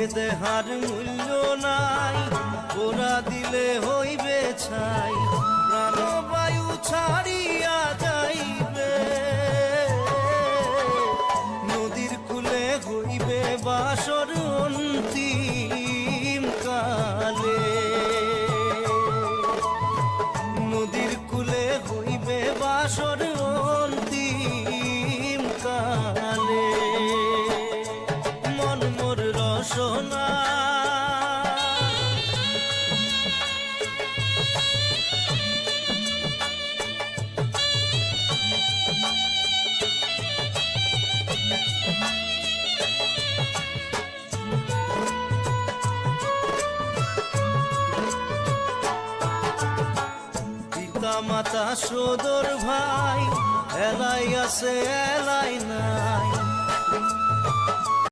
এ দেহার মূল্য নাই, ওরা দিলে হইবে ছাই, প্রাণবায়ু ছাড়িয়া যাইবে। নদীর কূলে হইবে বাসর অন্তিম কালে, নদীর কূলে হইবে বাসর অন্তিম কালে। মন মোর রসনা মাতা সদর ভাই, এলাই আছে এলাই নাই,